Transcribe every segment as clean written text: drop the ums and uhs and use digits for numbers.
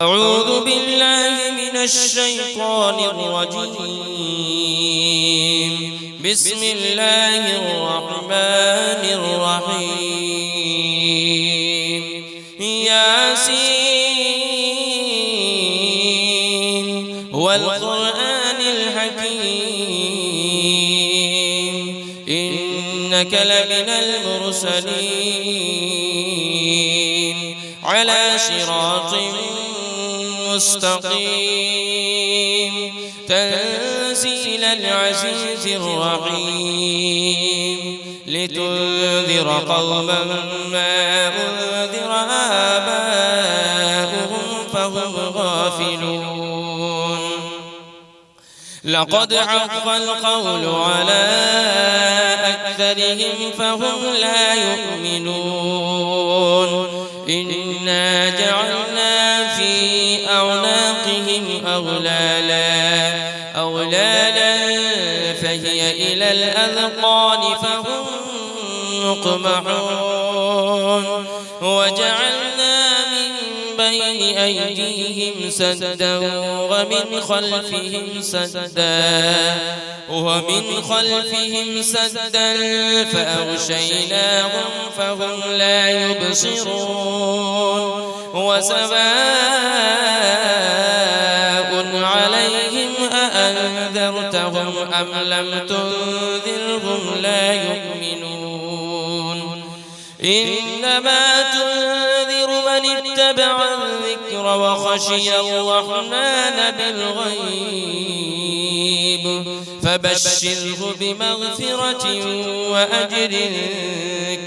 أعوذ بالله من الشيطان الرجيم. بسم الله الرحمن الرحيم. ياسين والقرآن الحكيم إنك لمن المرسلين على صراط مستقيم تنزيل العزيز الرحيم لتنذر قوما ما أنذر آباؤهم فهم غافلون. لقد حق القول على أكثرهم فهم لا يؤمنون. إنا جعلنا في أعناقهم أغلالا فهي إلى الأذقان فهم مقمحون. وجعلنا من بين أيديهم سدا ومن خلفهم سدا فأغشيناهم فهم لا يبصرون. وسواء عليهم أأنذرتهم أم لم تنذرهم لا يؤمنون. إنما تنذر من اتبع الذكر وخشي الرحمن بالغيب فبشره بمغفرة وأجر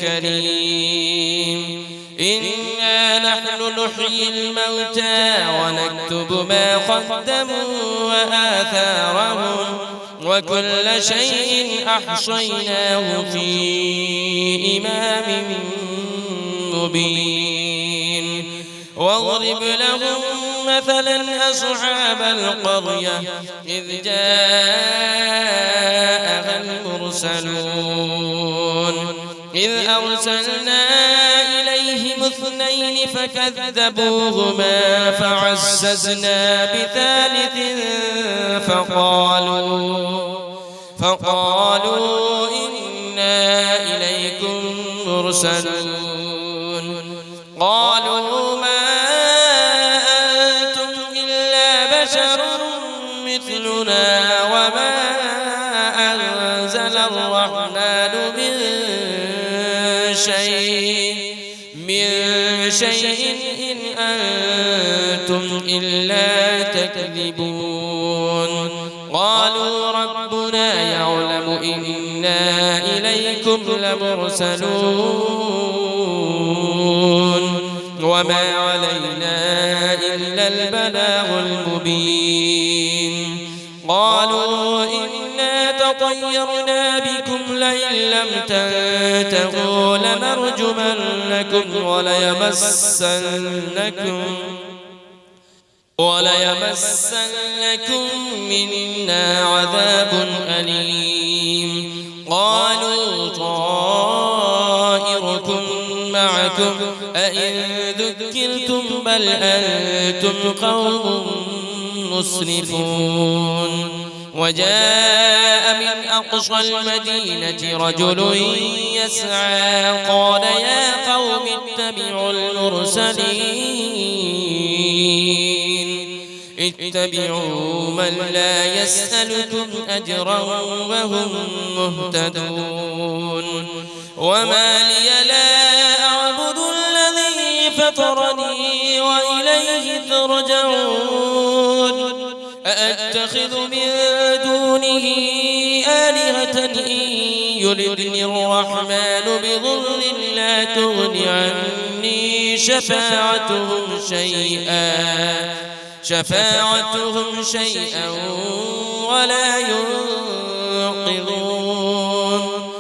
كريم. إنا نحن نحيي الموتى ونكتب ما قدموا وآثارهم وكل شيء أحصيناه في إمام مبين. واضرب لهم مثلا أصحاب القرية إذ جاءها المرسلون إذ أرسلنا إليهم 2 فكذبوهما فعززنا بثالث فقالوا إنا إليكم مرسلون. قالوا ما أنتم إلا بشر مثلنا وما أنزل الرحمن من شيء إن أنتم إلا تكذبون. قالوا ربنا يعلم إنا إليكم لمرسلون وما علينا إلا البلاغ المبين. قالوا إنا تطيرنا بكم لئن لم تنتهوا لنرجمنكم وليمسنكم منا عذاب أليم. قالوا طائركم معكم أئن ذكرتم بل أنتم قوم مسرفون. وجاء من أقصى المدينة رجل يسعى قال يا قوم اتبعوا من لا يسألكم أجرا وهم مهتدون. وما لي لا أعبد الذي فطرني وإليه ترجعون. أأتخذ من دونه آلهة إن يردني الرحمن بضر لا تغن عني شفاعتهم شيئا ولا ينقذون.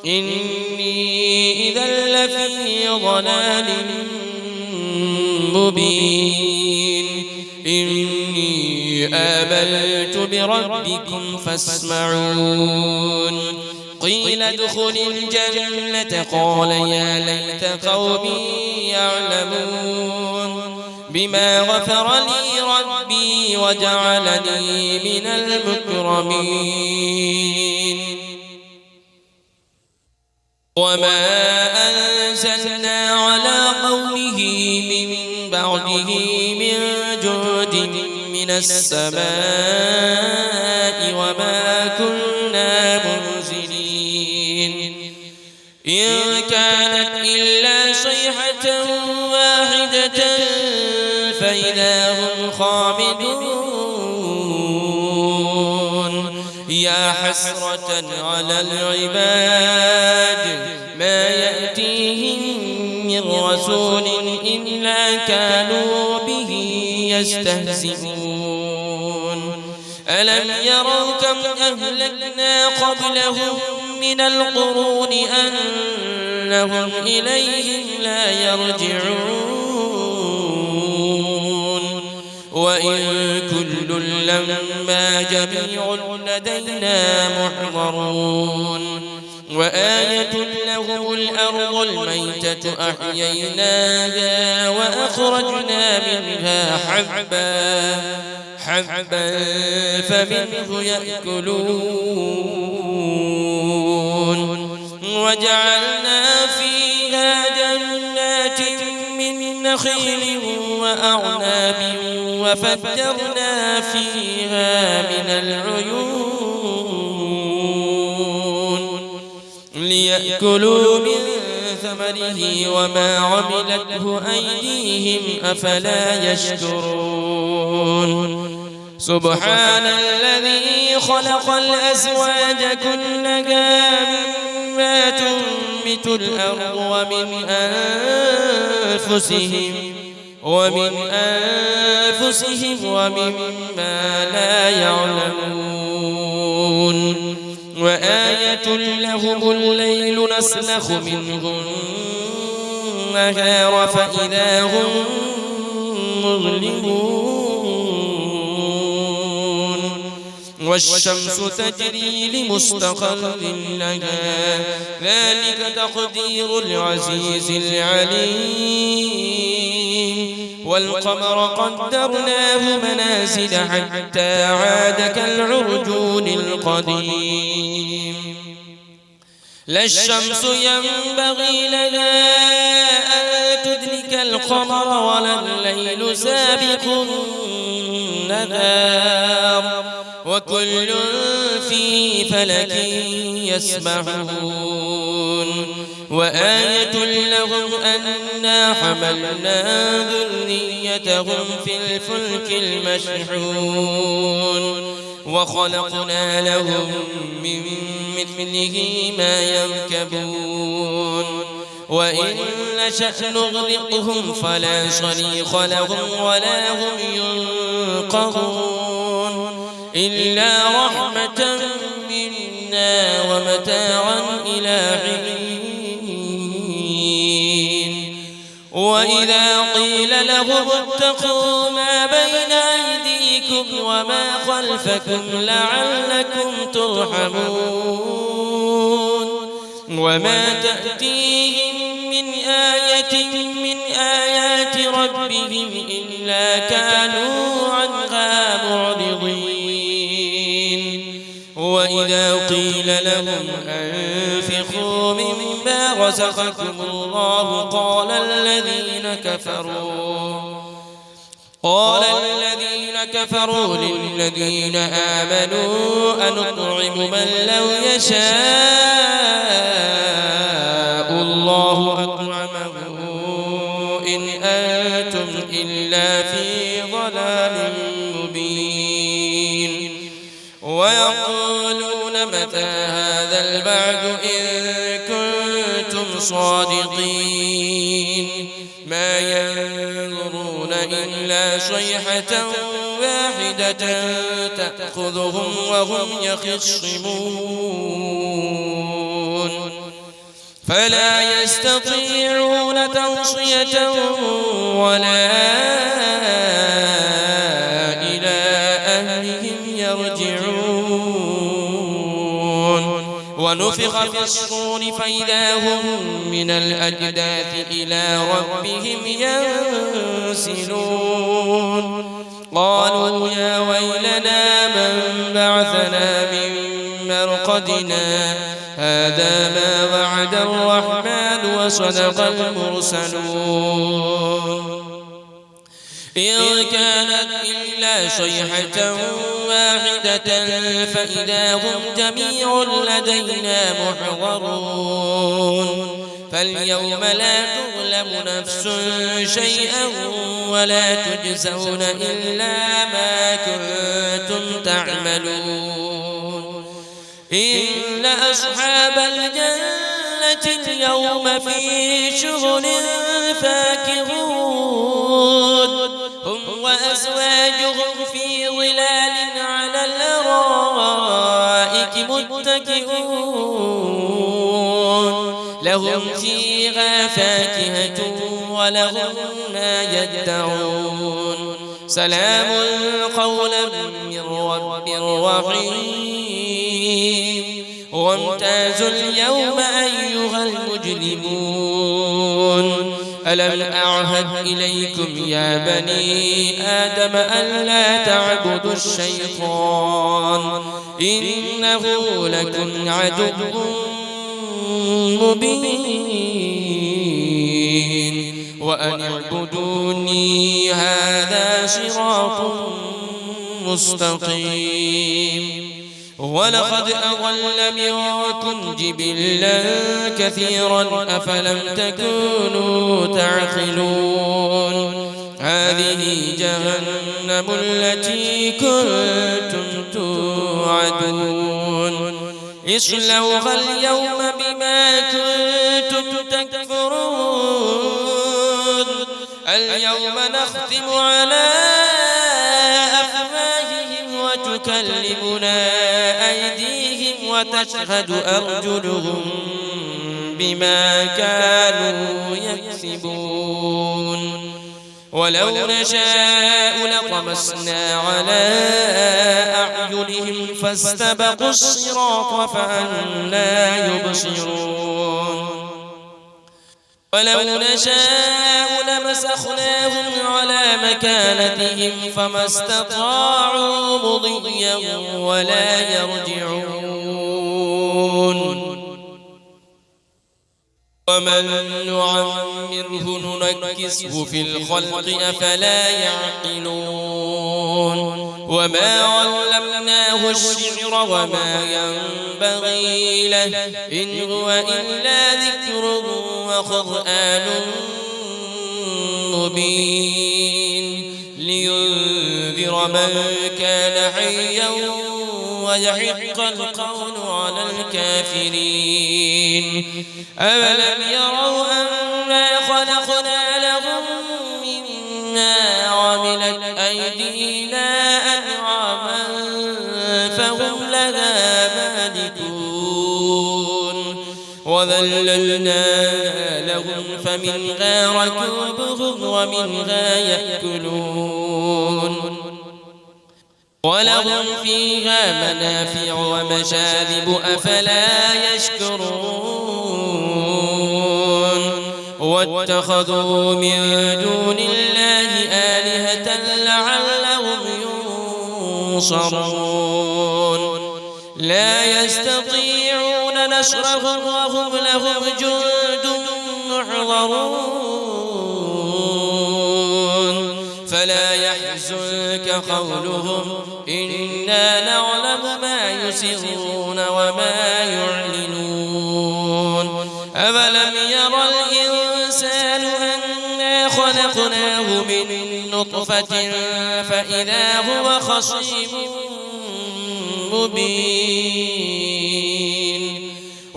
إني إذا لفي ضلال مبين. إني آمنت بربكم فاسمعون. قيل ادخل الجنة قال يا ليت قومي يعلمون. بما غفر لي ربي وجعلني من المكرمين وما أنزلنا على قومه من بعده من جود من السماء وما كنا منزلين إن كانت إلا صيحة واحدة فإذا هم خامدون يا حسرة على العباد ما يأتيهم من رسول إلا كانوا به يستهزئون ألم يروا كم أهلكنا قبلهم من القرون أنهم إليهم لا يرجعون وإن كل لما جميع لدينا محضرون وآية لهم الأرض الميتة أحييناها وأخرجنا منها حبا فمنه يأكلون وجعلنا فيها جنات من نخيل وأعناب وفجرنا فيها من العيون ليأكلوا من ثمره وما عملته أيديهم أفلا يشكرون سبحان الذي خلق الأزواج كلها مما تنبت الأرض ومن أنفسهم ومما لا يعلمون وآية لهم الليل نسلخ منه النهار فإذا هم مظلمون والشمس تجري لمستقر لها ذلك تقدير العزيز العليم والقمر قدرناه منازل حتى عاد كالعرجون القديم لا الشمس ينبغي لها أن تدرك القمر ولا الليل سابق النهار وكل في فلك يسبحون وآية لهم أنا حملنا ذريتهم في الفلك المشحون وخلقنا لهم من مثله ما يركبون وإن نشأ نغرقهم فلا صريخ لهم ولا هم ينقذون إلا رحمة منا ومتاعا إلى حين وإذا قيل لهم اتقوا ما بين أيديكم وما خلفكم لعلكم ترحمون وما تأتيهم من آية من آيات ربهم إلا كانوا عنها معرضين وإذا قيل لهم أنفقوا مما رزقكم الله قال الذين كفروا للذين آمنوا أنطعم من لو يشاء الله أطعمه إن أنتم إلا في ضلال مبين ويقولون متى هذا البعد إن كنتم صادقين ما ينظرون إلا صيحة واحدة تأخذهم وهم يخصمون فلا يستطيعون توصية ولا إلى أهلهم يرجعون ونفخ في الصور فإذا هم من الأجداث إلى ربهم ينسلون قالوا يا ويلنا من بعثنا من مرقدنا هذا ما وعد الرحمن وصدق المرسلون إن كانت إلا صيحة واحدة فإذا هم جميع لدينا محضرون فاليوم لا تظلم نفس شيئا ولا تجزون إلا ما كنتم تعملون إن أصحاب الجنة اليوم في شغل فاكهون هم وأزواجهم في ظلال على الأرائك متكئون لهم فيها فاكهة ولهم ما يدعون سلام قولا من رب رحيم وامتازوا اليوم أيها المجرمون ألم أعهد إليكم يا بني آدم ألا تعبدوا الشيطان إنه لكم عدو مبين وأن اعبدوني هذا صراط مستقيم ولقد أضل منكم جبلا كثيرا أفلم تكونوا تعقلون هذه جهنم التي كنتم توعدون اصلوها اليوم بما كنتم تكفرون اليوم نختم على أفواههم وتكلمنا أيديهم وتشهد أرجلهم بما كانوا يكسبون ولو نشاء لطمسنا على أعينهم فاستبقوا الصراط فأنى يبصرون ولو نشاء لمسخناهم على مكانتهم فما استطاعوا مضيا ولا يرجعون ومن نعمره ننكسه في الخلق أفلا يعقلون وما علمناه الشعر وما ينبغي له إن هو إلا ذكر وقرآن مبين لينذر من كان حيا ويحق القول على الكافرين أولم يروا أنا خلقنا لهم مما عملت أيدينا أنعاما فهم لها مالكون وذللناها لهم فمنها ركوبهم ومنها يأكلون ولهم فيها منافع ومشارب أفلا يشكرون واتخذوا من دون الله آلهة لعلهم ينصرون لا يستطيعون نصرهم وهم لهم جند محضرون فلا يحزنك قولهم إنا نعلم ما يسرون وما يعلنون أولم يرى الإنسان أنا خلقناه من نطفة فإذا هو خصيم مبين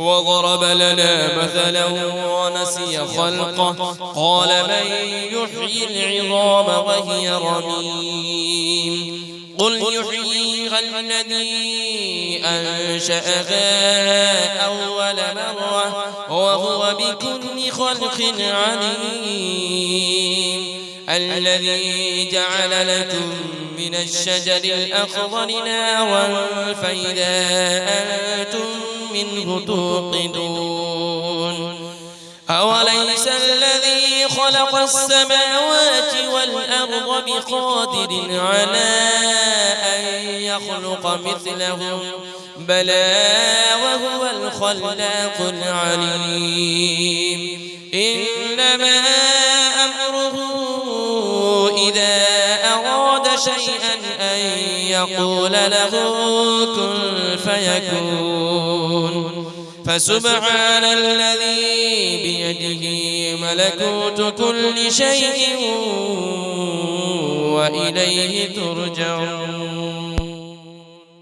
وضرب لنا مثلا ونسي خلقه قال من يحيي العظام وهي رميم قل يحييها الذي أنشأها أول مرة وهو بكل خلق عليم الذي جعل لكم من الشجر الأخضر نارا فإذا أنتم منه توقدون أوليس الذي خلق السماوات والأرض بقادر على أن يخلق مثلهم بلى وهو الخلاق العليم إنما أمره إذا أراد شيئا أن يقول له كن فيكون فسبحان الذي بيده ملكوت كل شيء وإليه ترجعون